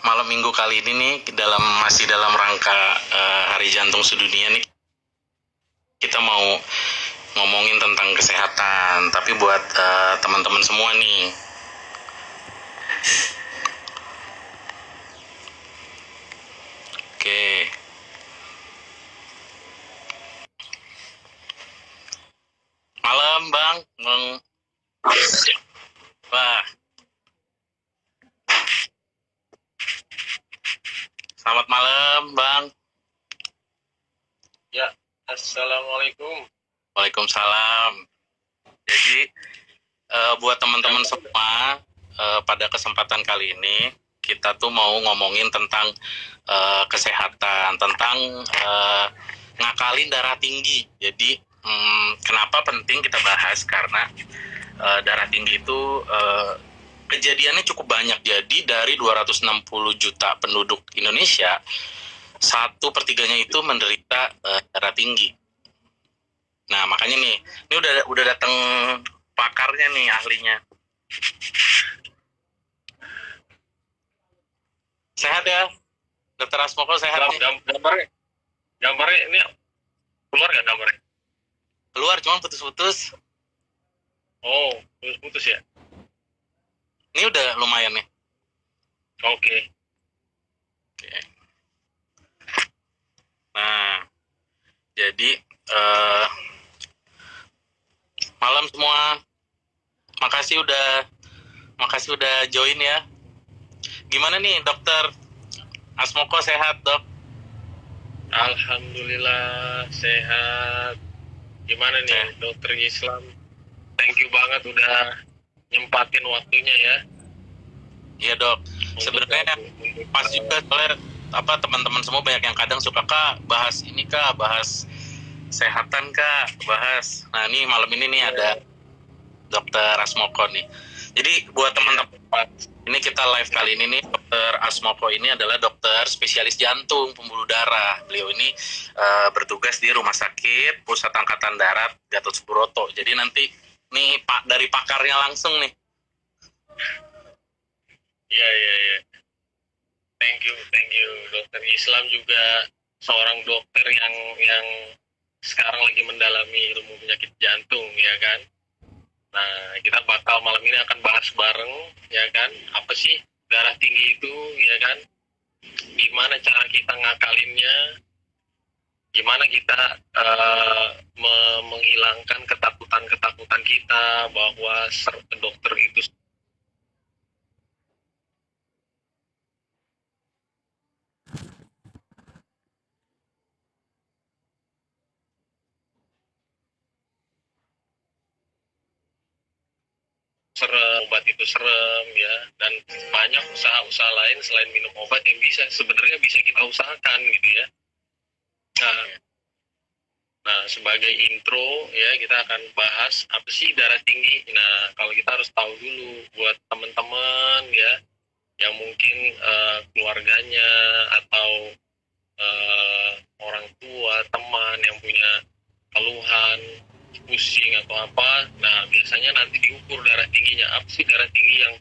malam minggu kali ini nih masih dalam rangka Hari Jantung Sedunia nih, kita mau ngomongin tentang kesehatan. Tapi buat teman-teman semua nih, oke, malam Bang. Wah, selamat malam Bang. Ya, assalamualaikum. Waalaikumsalam. Jadi buat teman-teman semua, pada kesempatan kali ini kita tuh mau ngomongin tentang kesehatan, tentang ngakalin darah tinggi. Jadi kenapa penting kita bahas, karena darah tinggi itu kejadiannya cukup banyak. Jadi dari 260 juta penduduk Indonesia, 1/3-nya itu menderita darah tinggi. Nah, makanya nih, ini udah datang pakarnya nih, ahlinya. Sehat ya, Dokter Asmoko, sehat nih? Gambarnya ini keluar nggak gambarnya? Keluar, cuma putus-putus. Oh, putus ya? Ini udah lumayan nih. Oke. Nah, jadi malam semua, makasih udah join ya. Gimana nih Dokter Asmoko, sehat Dok? Alhamdulillah sehat. Gimana nih Dokter Islam? Thank you banget udah nyempatin waktunya ya. Iya Dok, sebenarnya pas juga soalnya teman-teman semua banyak yang kadang suka, Kak, bahas ini Kak, bahas kesehatan Kak, bahas. Nah, ini malam ini nih ada Dokter Asmoko nih. Jadi buat teman-teman, ini kita live kali ini nih, Dokter Asmoko ini adalah dokter spesialis jantung pembuluh darah. Beliau ini bertugas di Rumah Sakit Pusat Angkatan Darat Gatot Subroto. Jadi nanti nih Pak, dari pakarnya langsung nih. Iya. Thank you. Dokter Islam juga seorang dokter yang sekarang lagi mendalami ilmu penyakit jantung, ya kan? Nah, kita bakal malam ini akan bahas bareng, ya kan? Apa sih darah tinggi itu, ya kan? Gimana cara kita ngakalinnya? Gimana kita menghilangkan ketakutan kita bahwa dokter itu serem, obat itu serem ya, dan banyak usaha-usaha lain selain minum obat yang sebenarnya bisa kita usahakan gitu ya. Nah, sebagai intro ya, kita akan bahas apa sih darah tinggi. Nah, kalau kita harus tahu dulu buat teman-teman ya, yang mungkin keluarganya atau orang tua, teman yang punya keluhan pusing atau apa, nah biasanya nanti diukur darah tingginya. Apa sih darah tinggi yang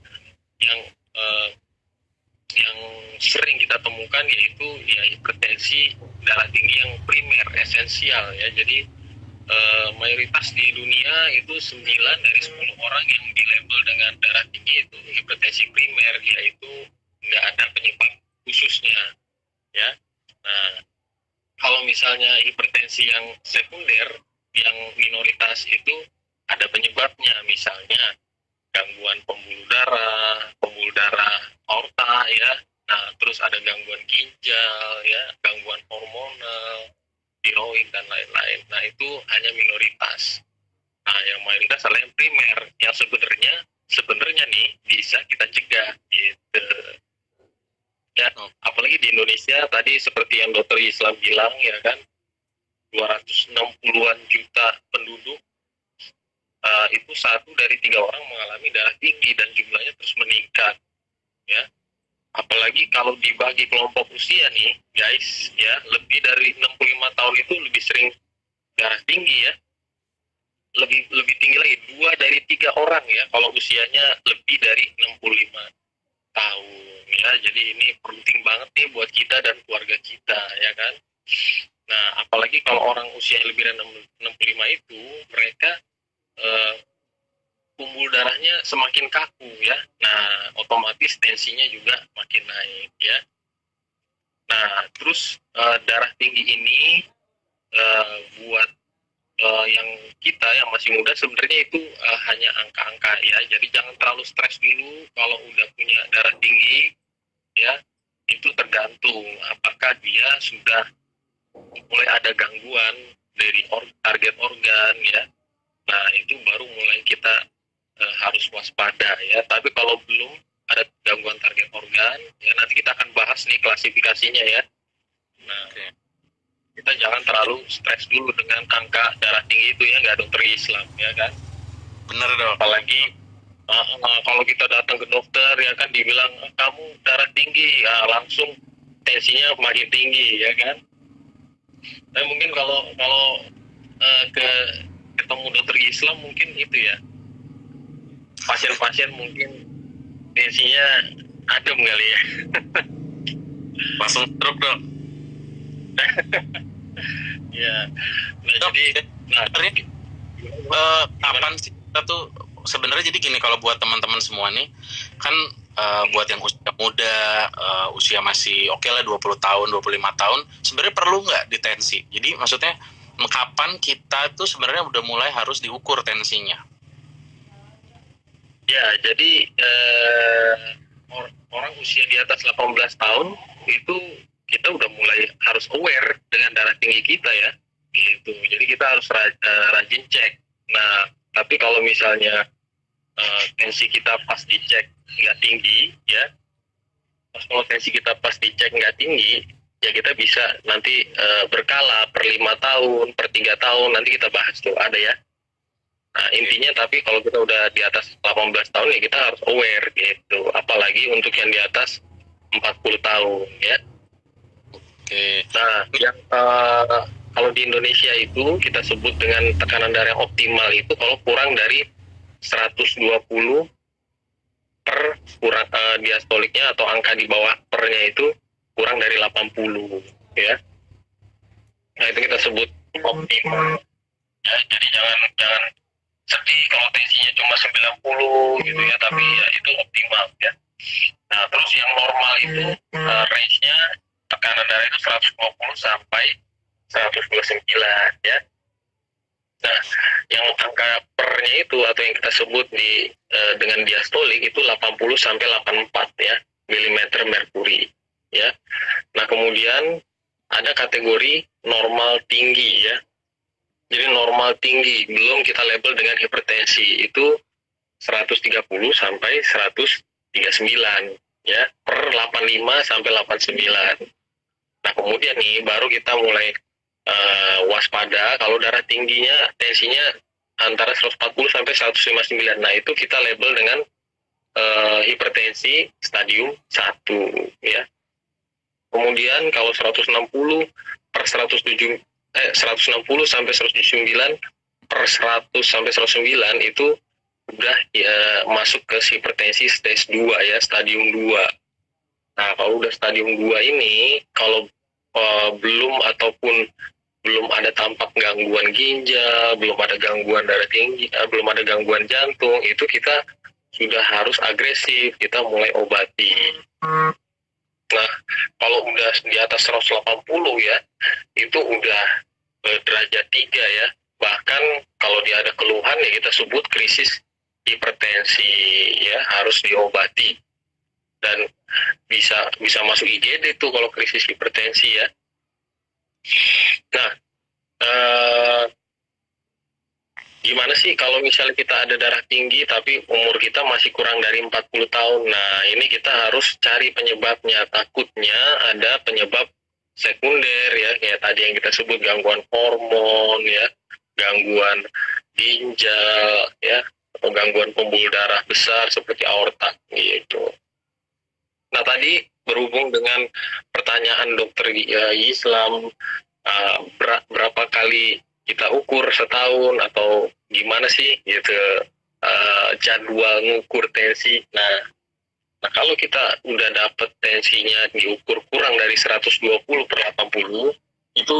sering kita temukan, yaitu ya hipertensi darah tinggi yang primer, esensial ya. Jadi mayoritas di dunia itu 9 dari 10 orang yang dilabel dengan darah tinggi itu hipertensi primer, yaitu nggak ada penyebab khususnya ya. Nah, kalau misalnya hipertensi yang sekunder, yang minoritas, itu ada penyebabnya, misalnya gangguan pembuluh darah aorta ya. Nah, terus ada gangguan ginjal ya, gangguan hormonal, tiroid dan lain-lain. Nah, itu hanya minoritas. Nah, yang mayoritas adalah yang primer, yang sebenarnya nih bisa kita cegah gitu. Ya, apalagi di Indonesia tadi seperti yang Dokter Islam bilang ya kan, 260-an juta penduduk, itu 1 dari 3 orang mengalami darah tinggi dan jumlahnya terus meningkat ya. Apalagi kalau dibagi kelompok usia nih guys ya, lebih dari 65 tahun itu lebih sering darah tinggi ya. Lebih tinggi lagi, 2 dari 3 orang ya kalau usianya lebih dari 65 tahun ya. Jadi ini penting banget nih buat kita dan keluarga kita, ya kan. Nah, apalagi kalau orang usia lebih dari 65 itu, mereka eh, pembuluh darahnya semakin kaku ya. Nah, otomatis tensinya juga makin naik ya. Nah, terus darah tinggi ini buat yang kita yang masih muda sebenarnya itu hanya angka-angka ya. Jadi jangan terlalu stres dulu kalau udah punya darah tinggi ya. Itu tergantung apakah dia sudah mulai ada gangguan dari target organ ya. Nah, itu baru mulai kita harus waspada ya. Tapi kalau belum ada gangguan target organ, ya nanti kita akan bahas nih klasifikasinya ya. Nah, kita jangan terlalu stres dulu dengan angka darah tinggi itu ya, nggak dokter Islam ya kan. Bener dok. Apalagi kalau kita datang ke dokter ya kan dibilang kamu darah tinggi, langsung tensinya makin tinggi ya kan. Nah, mungkin kalau ketemu dokter Islam mungkin itu ya, pasien-pasien mungkin tensinya adem kali ya. Langsung stroke dok. Ya, nah Dok, jadi kapan sih kita tuh sebenarnya, jadi gini, kalau buat teman-teman semua nih kan, buat yang usia muda, usia masih oke lah 20 tahun, 25 tahun, sebenarnya perlu nggak ditensi? Jadi maksudnya kapan kita tuh sebenarnya udah mulai harus diukur tensinya? ya, jadi orang usia di atas 18 tahun itu kita udah mulai harus aware dengan darah tinggi kita ya, gitu. Jadi kita harus rajin cek. Nah, tapi kalau misalnya tensi kita pas dicek nggak tinggi ya, kalau tensi kita pas dicek nggak tinggi ya, kita bisa nanti berkala per 5 tahun, per 3 tahun, nanti kita bahas tuh ada ya. Nah, intinya tapi kalau kita udah di atas 18 tahun ya kita harus aware gitu, apalagi untuk yang di atas 40 tahun ya. Oke. Nah, yang kalau di Indonesia itu kita sebut dengan tekanan darah yang optimal itu kalau kurang dari 120 per kurang diastoliknya, atau angka di bawah pernya itu kurang dari 80 ya. Nah, itu kita sebut optimal ya. Jadi jangan sedih kalau tensinya cuma 90 gitu ya, tapi ya itu optimal ya. Nah, terus yang normal itu range-nya tekanan darah itu 120 sampai 129 ya. Nah, yang angka pernya itu atau yang kita sebut dengan diastolik itu 80 sampai 84 ya milimeter merkuri ya. Nah, kemudian ada kategori normal tinggi ya. Jadi normal tinggi belum kita label dengan hipertensi itu 130 sampai 139 ya, per 85 sampai 89. Nah, kemudian nih baru kita mulai waspada kalau darah tingginya, tensinya antara 140 sampai 159. Nah, itu kita label dengan hipertensi stadium 1 ya. Kemudian kalau 160 per 160 sampai 179 per 100 sampai 109 itu udah ya masuk ke hipertensi stage 2 ya, stadium 2. Nah, kalau udah stadium 2 ini, kalau belum ada tampak gangguan ginjal, belum ada gangguan darah tinggi, belum ada gangguan jantung, itu kita sudah harus agresif, kita mulai obati. Nah, kalau udah di atas 180 ya, itu udah derajat 3 ya. Bahkan kalau dia ada keluhan ya kita sebut krisis hipertensi ya, harus diobati. Dan bisa masuk IGD tuh kalau krisis hipertensi ya. Nah, gimana sih kalau misalnya kita ada darah tinggi tapi umur kita masih kurang dari 40 tahun? Nah, ini kita harus cari penyebabnya. Takutnya ada penyebab sekunder ya, kayak tadi yang kita sebut gangguan hormon ya, gangguan ginjal ya, atau gangguan pembuluh darah besar seperti aorta gitu. Nah, tadi berhubung dengan pertanyaan dokter Islam, berapa kali kita ukur setahun atau gimana sih gitu, jadwal ngukur tensi. Nah, Nah, kalau kita udah dapet tensinya diukur kurang dari 120/80, itu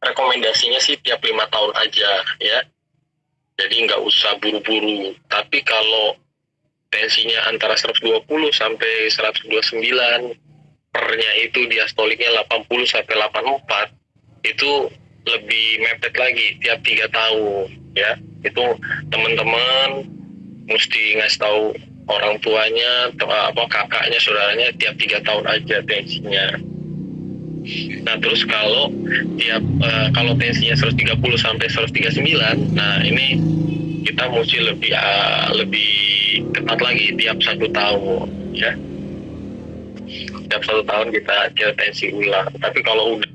rekomendasinya sih tiap 5 tahun aja ya. Jadi nggak usah buru-buru. Tapi kalau tensinya antara 120 sampai 129, pernya itu diastoliknya 80 sampai 84, itu lebih mepet lagi tiap 3 tahun ya. Itu teman-teman mesti ngasih tahu orang tuanya, kakaknya, saudaranya tiap 3 tahun aja tensinya. Nah, terus kalau kalau tensinya 130 sampai 139, nah ini kita mesti lebih ketat lagi tiap 1 tahun ya. Tiap 1 tahun kita tensi ulang. Tapi kalau udah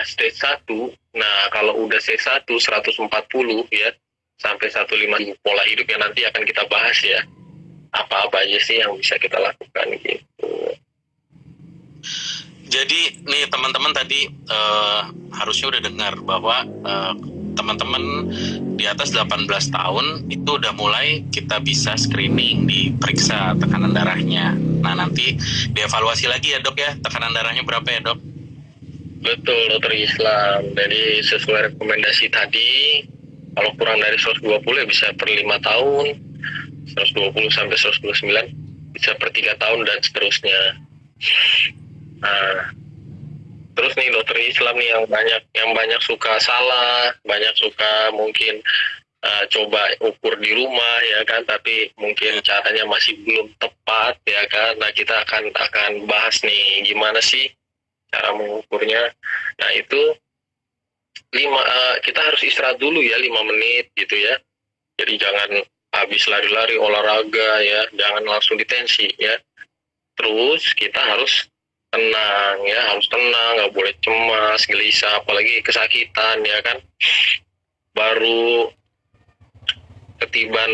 stage 1, nah kalau udah stage 1 140 ya sampai 150, pola hidup yang nanti akan kita bahas ya. Apa-apa aja sih yang bisa kita lakukan gitu. Jadi nih teman-teman tadi harusnya udah dengar bahwa teman-teman di atas 18 tahun itu udah mulai kita bisa screening, diperiksa tekanan darahnya. Nah, nanti dievaluasi lagi ya dok ya, tekanan darahnya berapa ya dok? Betul, dokter Islam. Jadi sesuai rekomendasi tadi, kalau kurang dari 120 ya bisa per 5 tahun, 120 sampai 129 bisa per 3 tahun dan seterusnya. Nah, terus nih dokter Islam nih yang banyak suka salah, banyak suka mungkin coba ukur di rumah ya kan, tapi mungkin caranya masih belum tepat ya kan. Nah, kita akan bahas nih gimana sih cara mengukurnya. Nah, itu kita harus istirahat dulu ya 5 menit gitu ya. Jadi jangan habis lari-lari olahraga ya, jangan langsung ditensi ya. Terus kita harus tenang ya, harus tenang, nggak boleh cemas, gelisah, apalagi kesakitan ya kan. Baru ketiban